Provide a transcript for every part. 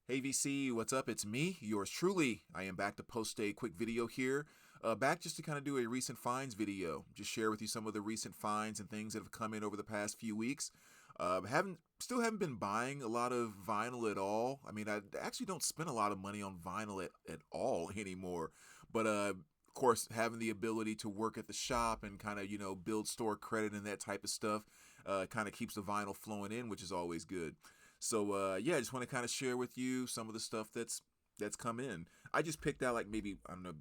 Hey VC, what's up? It's me, yours truly. I am back to post a quick video here. Back just to kind of do a recent finds video. Just share with you some of the recent finds and things that have come in over the past few weeks. Still haven't been buying a lot of vinyl at all. I mean, I actually don't spend a lot of money on vinyl at all anymore. But of course, having the ability to work at the shop and kind of build store credit and that type of stuff, kind of keeps the vinyl flowing in, which is always good. So yeah, I just want to kind of share with you some of the stuff that's come in. I just picked out like maybe I don't know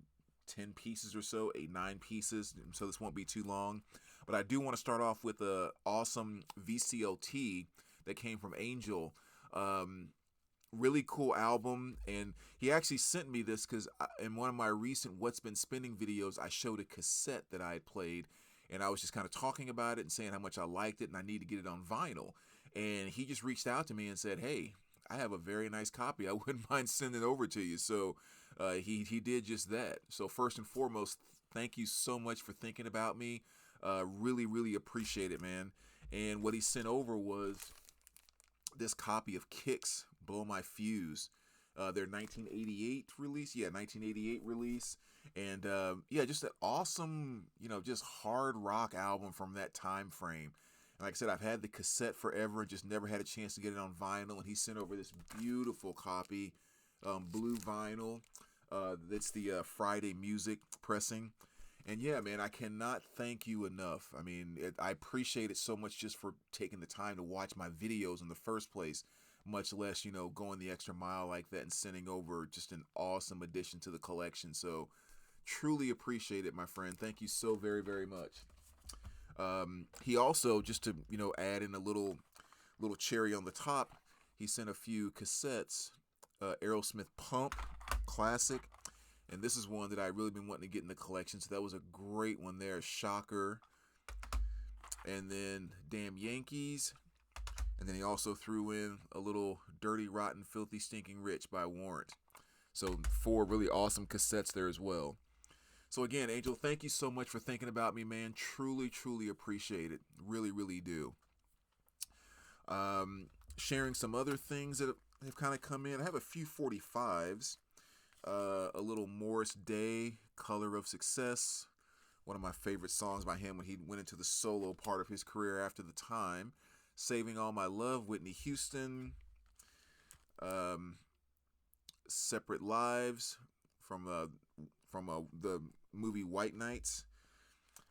10 pieces or so, 8 9 pieces, so this won't be too long. But I do want to start off with a awesome VCLT that came from Angel. Um, Really cool album, and he actually sent me this because in one of my recent What's Been Spending videos, I showed a cassette that I had played, and I was just kind of talking about it and saying how much I liked it and I need to get it on vinyl. And he just reached out to me and said, "Hey, I have a very nice copy. I wouldn't mind sending it over to you." So he did just that. So first and foremost, thank you so much for thinking about me. Really appreciate it, man. And what he sent over was this copy of Kicks Blow My Fuse. Their 1988 release. Yeah, 1988 release. And yeah, just an awesome, just hard rock album from that time frame. And like I said, I've had the cassette forever, just never had a chance to get it on vinyl. And he sent over this beautiful copy, blue vinyl. That's the Friday Music pressing. And yeah, man, I cannot thank you enough. I mean, I appreciate it so much just for taking the time to watch my videos in the first place, much less, going the extra mile like that and sending over just an awesome addition to the collection. So, truly appreciate it, my friend. Thank you so very much. He also, just to, add in a little cherry on the top, he sent a few cassettes, Aerosmith Pump, classic. And this is one that I really been wanting to get in the collection. So that was a great one there. Shocker. And then Damn Yankees. And then he also threw in a little Dirty, Rotten, Filthy, Stinking Rich by Warrant. So 4 really awesome cassettes there as well. So again, Angel, thank you so much for thinking about me, man. Truly appreciate it. Really do. Sharing some other things that have kind of come in. I have a few 45s. A little Morris Day, Color of Success, one of my favorite songs by him when he went into the solo part of his career after the time. Saving All My Love, Whitney Houston. Um, Separate Lives from the movie White Nights.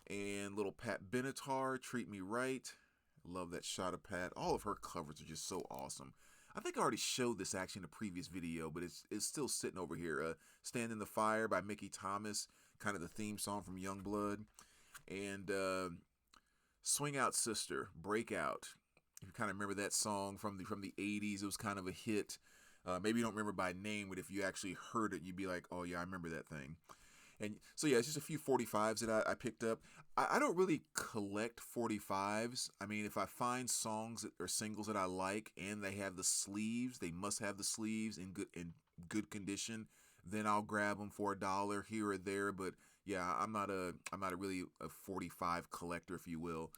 And little Pat Benatar, Treat Me Right. Love that shot of Pat. All of her covers are just so awesome. I think I already showed this actually in a previous video, but it's still sitting over here. Stand in the Fire by Mickey Thomas, kind of the theme song from Youngblood. And Swing Out Sister, Breakout. If you kind of remember that song from the 80s, it was kind of a hit. Maybe you don't remember by name, but if you actually heard it, you'd be like, oh yeah, I remember that thing. And so yeah, it's just a few 45s that I picked up. I don't really collect 45s. I mean, if I find songs or singles that I like and they have the sleeves, they must have the sleeves in good condition. Then I'll grab them for $1 here or there. But yeah, I'm not a really a 45 collector, if you will.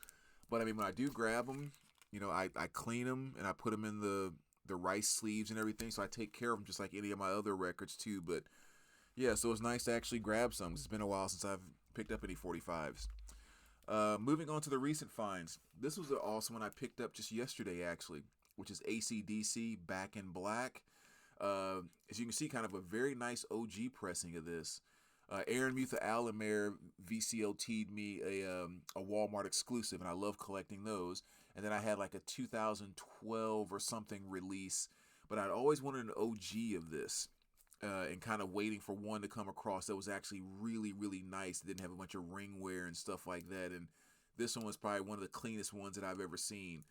But I mean, when I do grab them, I clean them and I put them in the rice sleeves and everything. So I take care of them just like any of my other records too. But yeah, so it's nice to actually grab some. It's been a while since I've picked up any 45s. Moving on to the recent finds. This was an awesome one I picked up just yesterday, actually, which is AC/DC Back in Black. As you can see, kind of a very nice OG pressing of this. Aaron Mutha Alamere VCLT'd me a Walmart exclusive, and I love collecting those. And then I had like a 2012 or something release, but I'd always wanted an OG of this. And kind of waiting for one to come across that was actually really nice. It didn't have a bunch of ring wear and stuff like that. And this one was probably one of the cleanest ones that I've ever seen,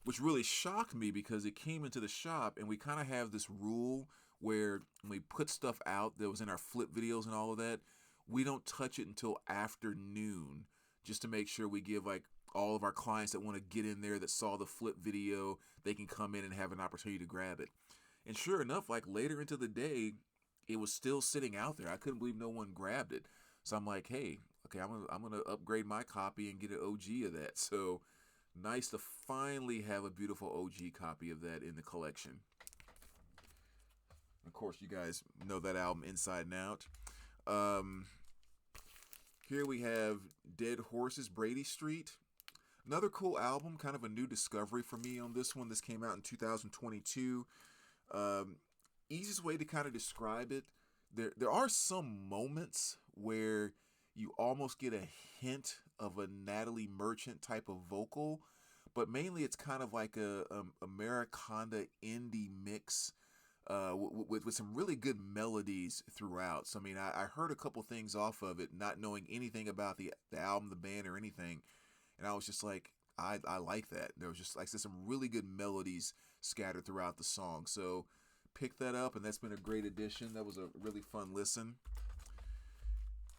which really shocked me because it came into the shop and we kind of have this rule where when we put stuff out that was in our flip videos and all of that, we don't touch it until afternoon just to make sure we give like all of our clients that want to get in there that saw the flip video, they can come in and have an opportunity to grab it. And sure enough, like later into the day, it was still sitting out there. I couldn't believe no one grabbed it. So I'm like, hey, okay, I'm gonna upgrade my copy and get an OG of that. So nice to finally have a beautiful OG copy of that in the collection. Of course, you guys know that album inside and out. Um, Here we have Dead Horses, Brady Street. Another cool album, kind of a new discovery for me on this one. This came out in 2022. Um, Easiest way to kind of describe it, there are some moments where you almost get a hint of a Natalie Merchant type of vocal, but mainly it's kind of like a Americana indie mix with some really good melodies throughout. So I mean, I heard a couple things off of it, not knowing anything about the album, the band, or anything, and I was just like, I like that. There was just like I said, some really good melodies scattered throughout the song. So pick that up, and that's been a great addition. That was a really fun listen.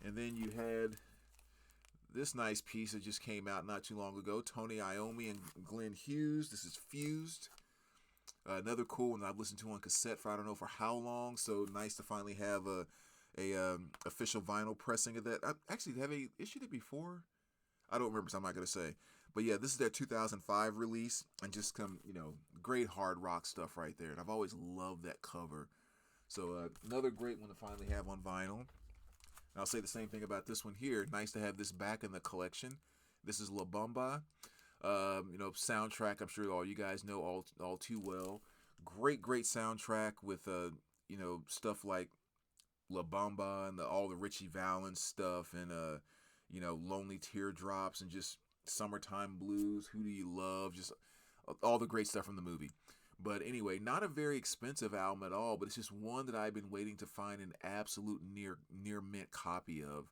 And then you had this nice piece that just came out not too long ago. Tony Iommi and Glenn Hughes. This is Fused. Another cool one I've listened to on cassette for I don't know for how long. So nice to finally have a official vinyl pressing of that. Have they issued it before? I don't remember, so I'm not gonna say. But yeah, this is their 2005 release, and just great hard rock stuff right there. And I've always loved that cover. So another great one to finally have on vinyl. And I'll say the same thing about this one here. Nice to have this back in the collection. This is La Bamba. Soundtrack. I'm sure all you guys know all too well. Great soundtrack with stuff like La Bamba and all the Richie Valens stuff and Lonely Teardrops and just Summertime Blues. Who Do You Love? Just all the great stuff from the movie. But anyway, not a very expensive album at all, but it's just one that I've been waiting to find an absolute near mint copy of.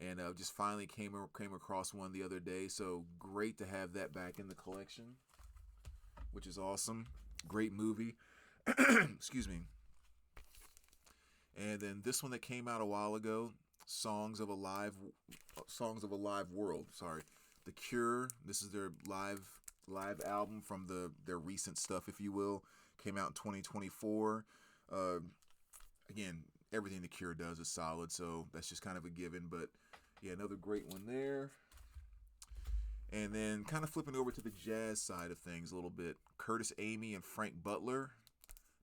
And just finally came across one the other day. So great to have that back in the collection, which is awesome. Great movie. Excuse me. And then this one that came out a while ago, Songs of a Live World. Sorry, The Cure. This is their live album from their recent stuff, if you will. Came out in 2024. Again, everything The Cure does is solid, so that's just kind of a given. But yeah, another great one there. And then kind of flipping over to the jazz side of things a little bit. Curtis Amy and Frank Butler.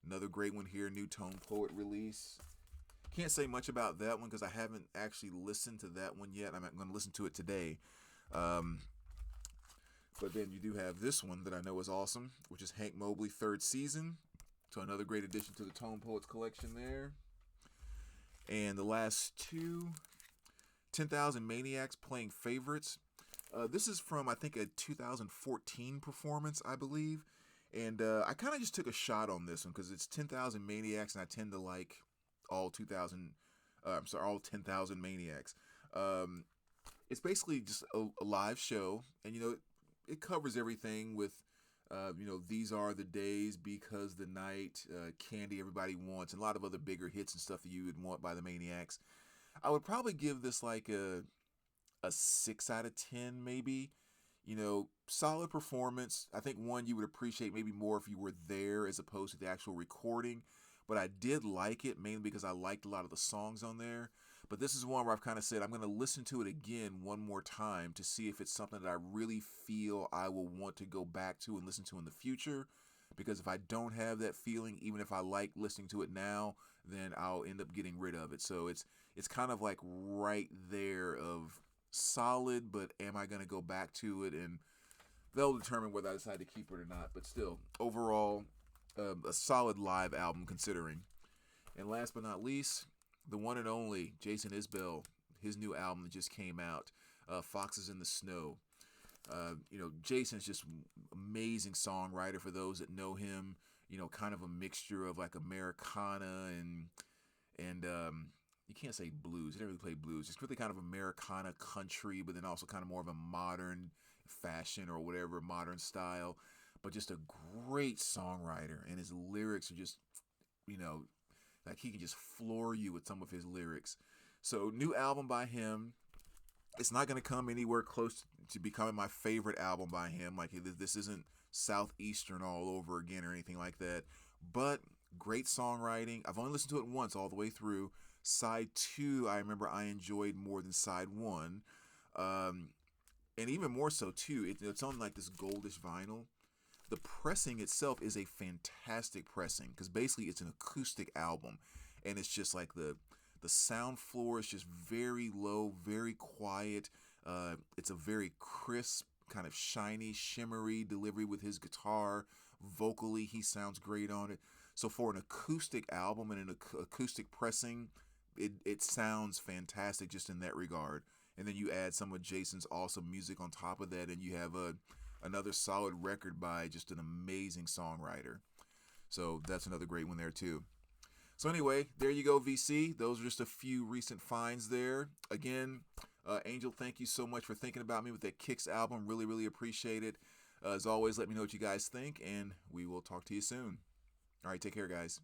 Another great one here, New Tone Poet release. Can't say much about that one because I haven't actually listened to that one yet. I'm going to listen to it today. But then you do have this one that I know is awesome, which is Hank Mobley, Third Season. So another great addition to the Tone Poets collection there. And the last two, 10,000 Maniacs Playing Favorites. This is from, I think, a 2014 performance, I believe. And I kind of just took a shot on this one because it's 10,000 Maniacs, and I tend to like all 10,000 Maniacs. It's basically just a live show, and it covers everything with These Are the Days, Because the Night, Candy Everybody Wants, and a lot of other bigger hits and stuff that you would want by the Maniacs. I would probably give this like a 6 out of 10 maybe. Solid performance. I think one you would appreciate maybe more if you were there as opposed to the actual recording. But I did like it mainly because I liked a lot of the songs on there. But this is one where I've kind of said I'm going to listen to it again one more time to see if it's something that I really feel I will want to go back to and listen to in the future. Because if I don't have that feeling, even if I like listening to it now, then I'll end up getting rid of it. So it's kind of like right there of solid, but am I going to go back to it? And they'll determine whether I decide to keep it or not. But still, overall, a solid live album considering. And last but not least, the one and only Jason Isbell, his new album that just came out, Foxes in the Snow. Jason's just amazing songwriter for those that know him. Kind of a mixture of like Americana and you can't say blues. He didn't really play blues. It's really kind of Americana country, but then also kind of more of a modern fashion or whatever, modern style. But just a great songwriter, and his lyrics are just, like he can just floor you with some of his lyrics. So new album by him. It's not going to come anywhere close to becoming my favorite album by him. Like this isn't Southeastern all over again or anything like that. But great songwriting. I've only listened to it once all the way through. Side 2, I remember I enjoyed more than side 1. And even more so too, it's on like this goldish vinyl. the pressing itself is a fantastic pressing because basically it's an acoustic album, and it's just like the sound floor is just very low, very quiet. It's a very crisp, kind of shiny, shimmery delivery with his guitar. Vocally, he sounds great on it. So for an acoustic album and an acoustic pressing, it sounds fantastic just in that regard. And then you add some of Jason's awesome music on top of that, and you have another solid record by just an amazing songwriter. So that's another great one there too. So anyway, there you go, VC. Those are just a few recent finds there. Again, Angel, thank you so much for thinking about me with that Kicks album. Really, really appreciate it. As always, let me know what you guys think, and we will talk to you soon. All right, take care, guys.